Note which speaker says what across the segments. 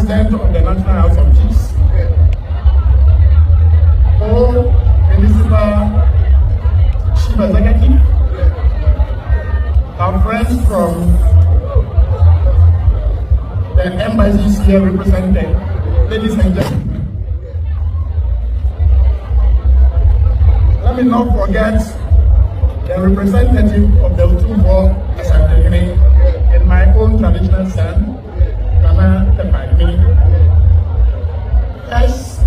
Speaker 1: President of the National House of Chiefs, Co-Municipal Chief Executive, our friends from the embassies here represented, ladies and gentlemen. Let me not forget the representative of the Dubar Asogli and my own traditional son, Dormaahene. Yes,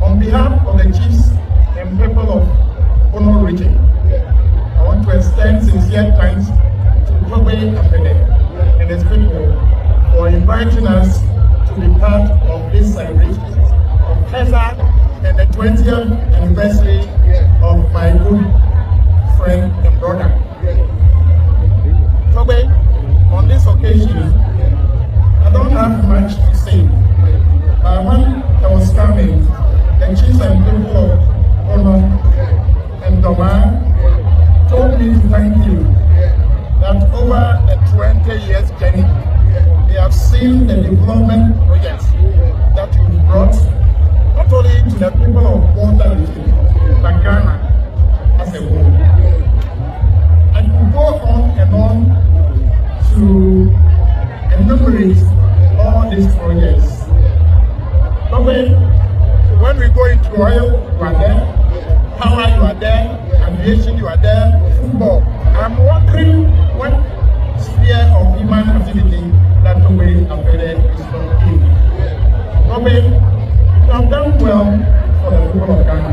Speaker 1: on behalf of the chiefs and people of Volta Region, I want to extend sincere thanks to TOGBE AFEDE and its people for inviting us to be part of this celebration of Teza and the 20th anniversary of my good friend and brother. TOGBE, on this occasion, I don't have much to say, but when I was coming, the chiefs and people of Volta and Dormaa told me to thank you that over a 20 years journey, they have seen the development projects that you brought not only to the people of Volta Region, but Ghana as a whole. I could go on and on to enumerate all these projects. But when we go into oil, you are there, power, you are there, aviation, you are there, football. I'm wondering what sphere of human activity that TOGBE AFEDE is from in. TOGBE, you have done well for the people of Ghana.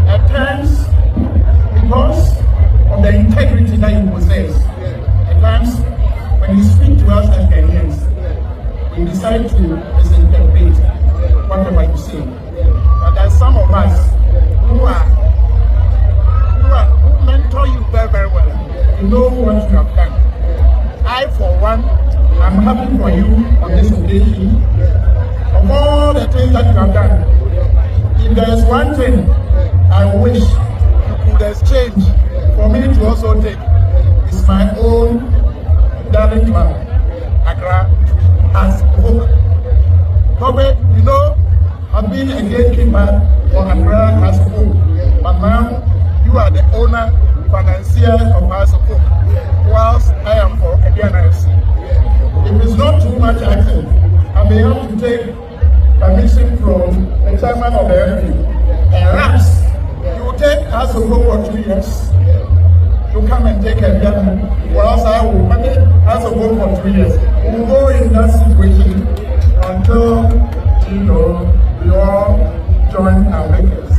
Speaker 1: At times, because of the integrity that you possess, at times, when you speak to us as Ghanaians, we decide to misinterpret whatever you say. But there are some of us who mentor you very, very well. You know what you have done. I, for one, am happy for you on this occasion. Of all the things that you have done, if there is one thing I wish you could exchange for me to also take, it's my own darling club, Accra, as book. TOGBE, you know, I've been a gatekeeper for Accra as book, but now you are the owner, financier of Asogli, whilst I am for Aduana FC. If it's not too much action, I may have to take permission from the chairman of the MP. And perhaps you will take Asogli for 2 years to come and take Aduana, whilst I will manage Asogli for 2 years. We will go in that situation until, you know, we all join our makers.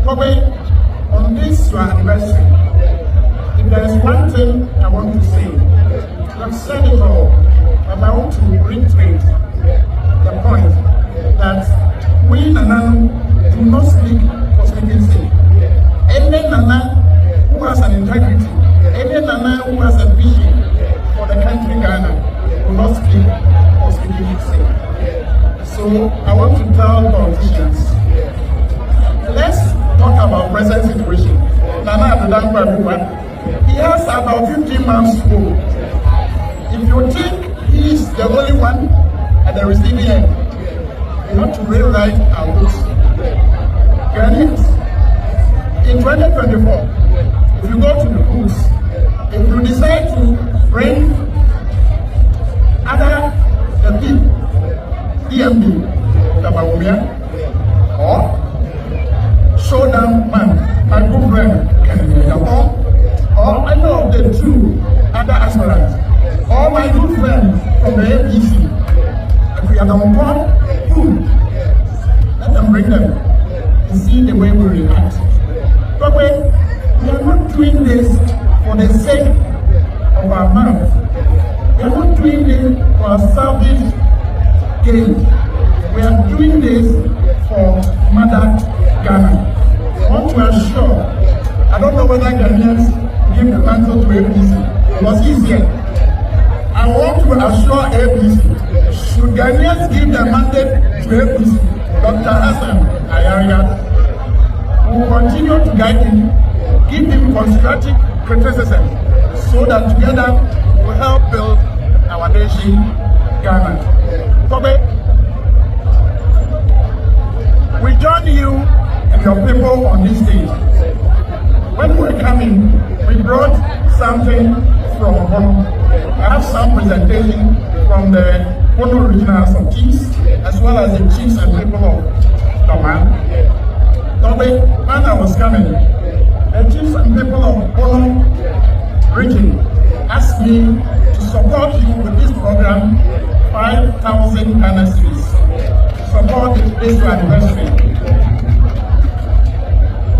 Speaker 1: TOGBE, on this anniversary, if there is one thing I want to say, I've said it all, but I want to reiterate the point that we Nana do not speak for speaking sake. Any Nana who has an integrity, any Nana who has a vision for the country Ghana will not speak for speaking sake. So I want to tell politicians, let's talk about present situation. Nana Adodangwa, he has about 15 months to go. If you think he is the only one at the receiving end, you have to rewrite our books. Ghanaians, in 2024, if you go to the books, if you decide to bring other the people, DMB, Dormaahene, or Showdown Man, my good friend, or any of the two other aspirants, or my good friend from the APC, if we are on board, let them bring them and see the way we react. But we are not doing this for the sake of our mouth. We are not doing this for our selfish gain. We are doing this for Mother Ghana. I want to assure, I don't know whether Ghanaians give the mantle to APC. It was easier. I want to assure APC, should Ghanaians give the mandate to APC, Dr.Agemang will continue to guide him, give him constructive criticism, so that together we will help build our nation, Ghana. TOGBE, your people on this day. When we were coming, we brought something from Bono. I have some presentation from the Volta Regional of Chiefs, as well as the chiefs and people of Dormaa. When I was coming, the chiefs and people of Volta Region asked me to support you with this program, 5,000 Ghana cedis, to support this anniversary.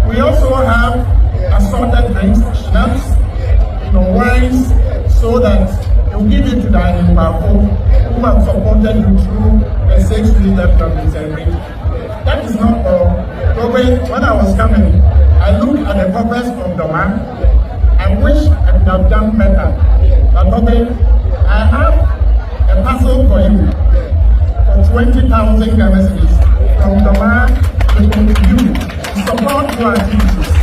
Speaker 1: We also have assorted drinks, schnapps, wines, so that you give it to the people who have supported you through the 6 weeks that you have been celebrating. That is not all. When I was coming, I looked at the purpose of Dormaa. I wish I could have done better. But I have a parcel for you for 20,000 Ghana cedis from Dormaa to you to support your activities.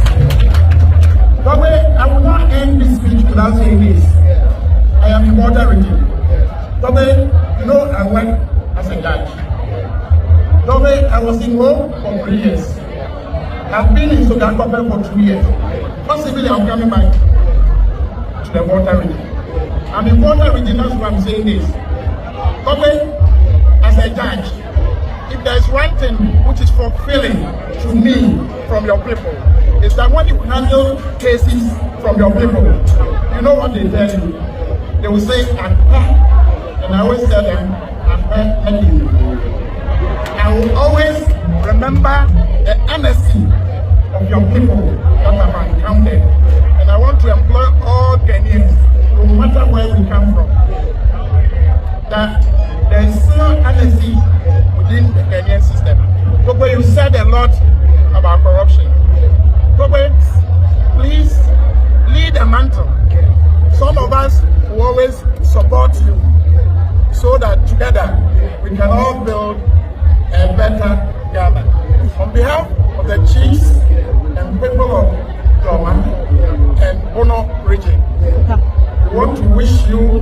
Speaker 1: I will not end this speech without saying this. I am in Volta Region. I work as a judge. I was in home for 3 years. I've been in Osagyefo for 2 years. Possibly I'm coming back to the Volta Region. I'm in Volta Region, that's why I'm saying this. As a judge, if there's one thing which is fulfilling to me from your people, is that when you handle cases from your people, you know what they tell you? They will say, and I always tell them, I will always remember the honesty of your people that have encountered. And I want to employ all Kenyans, no matter where we come from, that there is still honesty within the Kenyan system. But you said a lot about corruption. Please lead a mantle. Some of us will always support you so that together we can all build a better Ghana. On behalf of the chiefs and people of Dormaa and Volta Region, we want to wish you